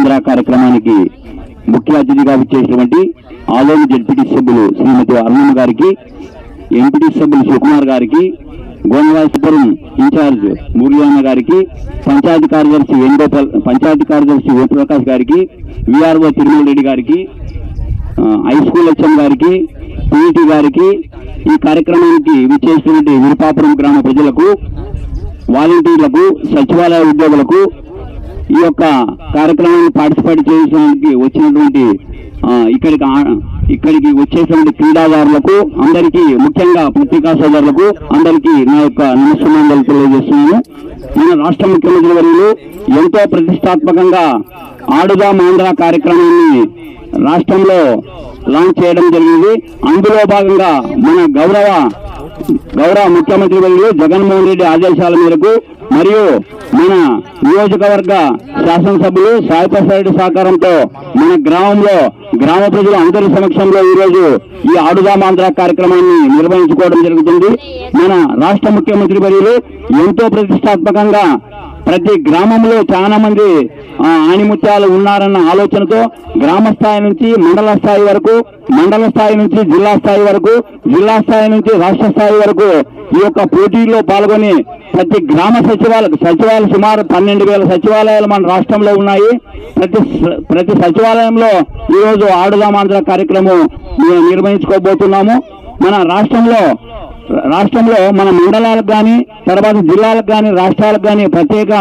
ఆంధ్ర కార్యక్రమానికి ముఖ్య అతిథిగా విచ్చేసినటువంటి ఆదోని జడ్పీటీ సభ్యులు శ్రీమతి అరుణమ్మ గారికి, ఎంపీటీ సభ్యులు శివకుమార్ గారికి, గోనవాసపురం ఇన్ఛార్జ్ మురళీన్న గారికి, పంచాయతీ కార్యదర్శి వేణుగోపాల్, పంచాయతీ కార్యదర్శి ఓపిప్రకాష్ గారికి, విఆర్ఓ తిరుమల రెడ్డి గారికి, హై స్కూల్ హెచ్ఎం గారికి, పీఈటీ గారికి, ఈ కార్యక్రమానికి విచ్చేసినటువంటి విరుపాపురం గ్రామ ప్రజలకు, వాలంటీర్లకు, సచివాలయ ఉద్యోగులకు, ఈ యొక్క కార్యక్రమాన్ని పార్టిసిపేట్ చేయడానికి వచ్చినటువంటి ఇక్కడికి వచ్చేసినటువంటి క్రీడాదారులకు అందరికీ, ముఖ్యంగా పత్రికా సోదరులకు అందరికీ నా యొక్క నమస్కారాలు తెలియజేస్తున్నాను. మన రాష్ట్ర ముఖ్యమంత్రి వర్యులు ఎంతో ప్రతిష్టాత్మకంగా ఆడుదాం ఆంధ్ర కార్యక్రమాన్ని రాష్ట్రంలో లాంచ్ చేయడం జరిగింది. అందులో భాగంగా మన గౌరవ ముఖ్యమంత్రి వర్యులు జగన్మోహన్ రెడ్డి ఆదేశాల మేరకు మరియు మన నియోజకవర్గ శాసనసభ్యులు సాయి ప్రసాద్ రెడ్డి సహకారంతో మన గ్రామంలో గ్రామ ప్రజలు అందరి సమక్షంలో ఈరోజు ఈ ఆడుదాం ఆంధ్ర కార్యక్రమాన్ని నిర్వహించుకోవడం జరుగుతుంది. మన రాష్ట్ర ముఖ్యమంత్రి వర్యులు ఎంతో ప్రతిష్టాత్మకంగా ప్రతి గ్రామంలో చాలా మంది ఆణిముత్యాలు ఉన్నారన్న ఆలోచనతో గ్రామ స్థాయి నుంచి మండల స్థాయి వరకు, మండల స్థాయి నుంచి జిల్లా స్థాయి వరకు, జిల్లా స్థాయి నుంచి రాష్ట్ర స్థాయి వరకు ఈ యొక్క పోటీల్లో పాల్గొని ప్రతి గ్రామ సచివాలయం సుమారు 12,000 సచివాలయాలు మన రాష్ట్రంలో ఉన్నాయి. ప్రతి సచివాలయంలో ఈరోజు ఆడుదాం ఆంధ్ర కార్యక్రమం నిర్వహించుకోబోతున్నాము. మన రాష్ట్రంలో మన మండలాలకు కానీ, తర్వాత జిల్లాలకు కానీ, రాష్ట్రాలకు కానీ ప్రత్యేక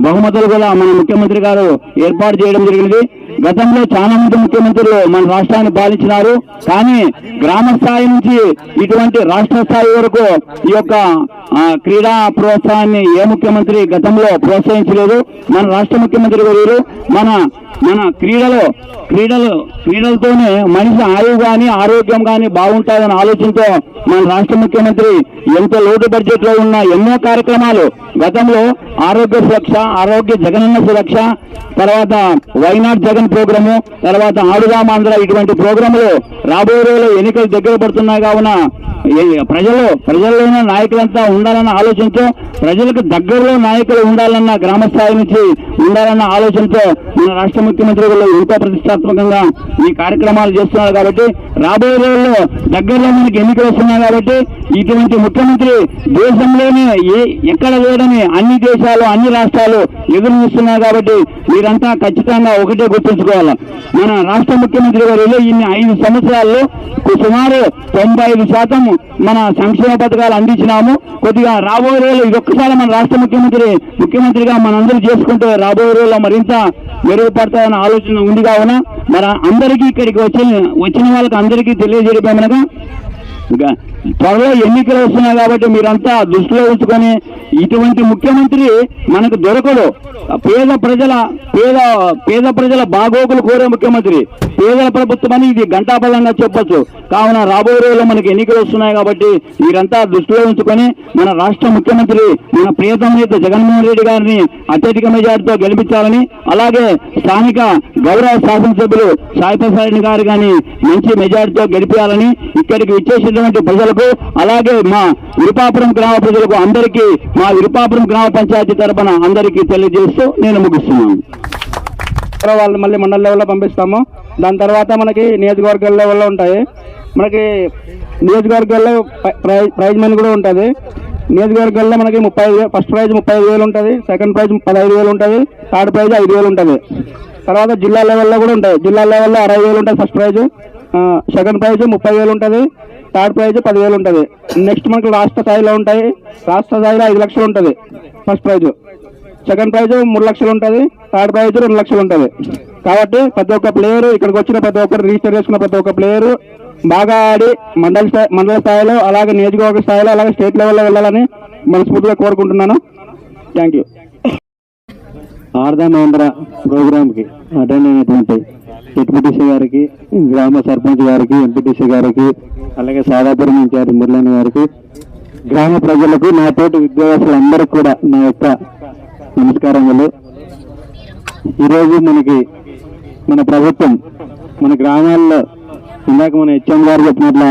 బహుమతులు కూడా మన ముఖ్యమంత్రి గారు ఏర్పాటు చేయడం జరిగింది. గతంలో చాలా మంది ముఖ్యమంత్రులు మన రాష్ట్రాన్ని పాలించినారు, కానీ గ్రామ స్థాయి నుంచి ఇటువంటి రాష్ట్ర స్థాయి వరకు ఈ యొక్క క్రీడా ప్రోత్సాహాన్ని ఏ ముఖ్యమంత్రి గతంలో ప్రోత్సహించలేదు. మన రాష్ట్ర ముఖ్యమంత్రి వర్యులు మన క్రీడలతోనే మనిషి ఆయువు కానీ, ఆరోగ్యం కానీ బాగుంటుందనే ఆలోచనతో మన రాష్ట్ర ముఖ్యమంత్రి ఎంతో లోటు బడ్జెట్ లో ఉన్న ఎన్నో కార్యక్రమాలు గతంలో ఆరోగ్య సురక్ష, ఆరోగ్య జగనన్న సురక్ష, తర్వాత వైనాట్ జగన్ ప్రోగ్రాము, తర్వాత ఆడుదాం ఆంధ్ర, ఇటువంటి ప్రోగ్రాములు రాబోయే రోజుల్లో ఎన్నికలు దగ్గర పడుతున్నాయి. కావున ప్రజల్లోనే నాయకులంతా ఉండాలన్న ఆలోచనతో, ప్రజలకు దగ్గరలో నాయకులు ఉండాలన్న గ్రామ స్థాయి నుంచి ఉండాలన్న ఆలోచనతో మన రాష్ట్ర ముఖ్యమంత్రి వాళ్ళు ఎంతో ప్రతిష్టాత్మకంగా ఈ కార్యక్రమాలు చేస్తున్నారు. కాబట్టి రాబోయే రోజుల్లో దగ్గరలో మనకి ఎన్నికలు వస్తున్నాయి. కాబట్టి ఇటువంటి ముఖ్యమంత్రి దేశంలోనే ఎక్కడ లేదని అన్ని దేశాలు, అన్ని రాష్ట్రాలు ఎదురు చూస్తున్నాయి. కాబట్టి మీరంతా ఖచ్చితంగా ఒకటే గుర్తుంచుకోవాలి, మన రాష్ట్ర ముఖ్యమంత్రి గారు ఇన్ని 5 సంవత్సరాల్లో సుమారు 95% మన సంక్షేమ పథకాలు అందించినాము. కొద్దిగా రాబోయే రోజులు ఇదొక్కసారి మన రాష్ట్ర ముఖ్యమంత్రిగా మనందరూ చేసుకుంటే రాబోయే రోజుల్లో మరింత మెరుగుపడతాయన్న ఆలోచన ఉంది. కావున మన అందరికీ ఇక్కడికి వచ్చిన వాళ్ళకి అందరికీ తెలియజేయడమేమనగా త్వరలో ఎన్నికలు వస్తున్నాయి. కాబట్టి మీరంతా దృష్టిలో ఉంచుకొని ఇటువంటి ముఖ్యమంత్రి మనకు దొరకడు. పేద ప్రజల బాగోగులు కోరే ముఖ్యమంత్రి, పేదల ప్రభుత్వం అని ఇది ఘంటాపదంగా చెప్పొచ్చు. కావున రాబోయే రోజుల్లో మనకి ఎన్నికలు వస్తున్నాయి. కాబట్టి మీరంతా దృష్టిలో ఉంచుకొని మన రాష్ట్ర ముఖ్యమంత్రి మన ప్రియతమ నేత జగన్మోహన్ రెడ్డి గారిని అత్యధిక మెజార్టీతో గెలిపించాలని, అలాగే స్థానిక గౌరవ శాసనసభ్యులు సాయి ప్రసాద్ రెడ్డి గారు కానీ మంచి మెజార్టీతో గెలిపించాలని ఇక్కడికి విచ్చేసినటువంటి ప్రజలకు, అలాగే మా విరుపాపురం గ్రామ ప్రజలకు అందరికీ మా విరుపాపురం గ్రామ పంచాయతీ తరపున అందరికీ తెలియజేస్తూ నేను ముగిస్తున్నాను. వాళ్ళు మళ్ళీ మండల లెవెల్లో పంపిస్తాము. దాని తర్వాత మనకి నియోజకవర్గాల లెవెల్లో ఉంటాయి. మనకి నియోజకవర్గాల్లో ప్రైజ్ మనీ కూడా ఉంటుంది. నియోజకవర్గాల్లో మనకి 35,000, ఫస్ట్ ప్రైజ్ 35,000 ఉంటుంది, సెకండ్ ప్రైజ్ 15,000 ఉంటుంది, థర్డ్ ప్రైజ్ 5,000 ఉంటుంది. తర్వాత జిల్లా లెవెల్లో కూడా ఉంటాయి. జిల్లా లెవెల్లో 60,000 ఉంటుంది ఫస్ట్ ప్రైజ్, సెకండ్ ప్రైజ్ 30,000 ఉంటుంది, థర్డ్ ప్రైజ్ 10,000 ఉంటుంది. నెక్స్ట్ మనకు రాష్ట్ర స్థాయిలో ఉంటాయి. రాష్ట్ర స్థాయిలో 5 లక్షలు ఉంటుంది ఫస్ట్ ప్రైజ్, సెకండ్ ప్రైజ్ 3 లక్షలు ఉంటుంది, థర్డ్ ప్రైజ్ 2 లక్షలు ఉంటుంది. కాబట్టి ప్రతి ఒక్క ప్లేయర్ ఇక్కడికి వచ్చిన ప్రతి ఒక్కరు రిజిస్టర్ చేసుకున్న ప్రతి ఒక్క ప్లేయర్ బాగా ఆడి మండల స్థాయిలో, అలాగే నియోజకవర్గ స్థాయిలో, అలాగే స్టేట్ లెవెల్లో వెళ్ళాలని మనస్ఫూర్తిగా కోరుకుంటున్నాను. Thank you. ఆడుదాం ఆంధ్ర ప్రోగ్రామ్కి అటెండ్ అయినటువంటి డిప్యూటీసీ గారికి, గ్రామ సర్పంచ్ గారికి, ఎంపీటీసీ గారికి, అలాగే సాదాపురం ఇన్ఛార్జ్ మురళీన్న గారికి, గ్రామ ప్రజలకు, నాతోటి విద్యార్థులందరికీ కూడా నా యొక్క నమస్కారములు. ఈరోజు మన ప్రభుత్వం మన గ్రామాల్లో ఇందాక మన హెచ్ఎం గారు చెప్పినట్ల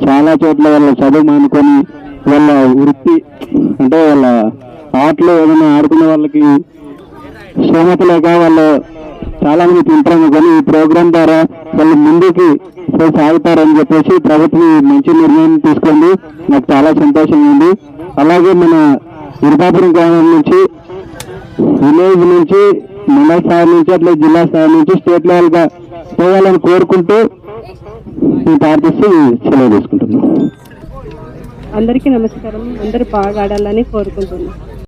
చాలా చోట్ల వాళ్ళ చదువు మానుకొని వాళ్ళ వృత్తి అంటే వాళ్ళ ఆటలు ఏదైనా ఆడుకునే వాళ్ళకి స్తోమత లేక వాళ్ళు చాలా మంది తింటాము, కానీ ఈ ప్రోగ్రాం ద్వారా వాళ్ళు ముందుకు సాగుతారని చెప్పేసి ప్రభుత్వం మంచి నిర్ణయం తీసుకుంది. నాకు చాలా సంతోషంగా ఉంది. అలాగే మన ఇరుపాపురం గ్రామం నుంచి, విలేజ్ నుంచి, మండల స్థాయి నుంచి, అట్లా జిల్లా స్థాయి నుంచి స్టేట్ లెవెల్ గా పోవాలని కోరుకుంటూ ఈ ప్రార్థిస్తూ సెలవు తీసుకుంటున్నాను. అందరికీ నమస్కారం. అందరూ బాగా ఆడాలని కోరుకుంటున్నాను.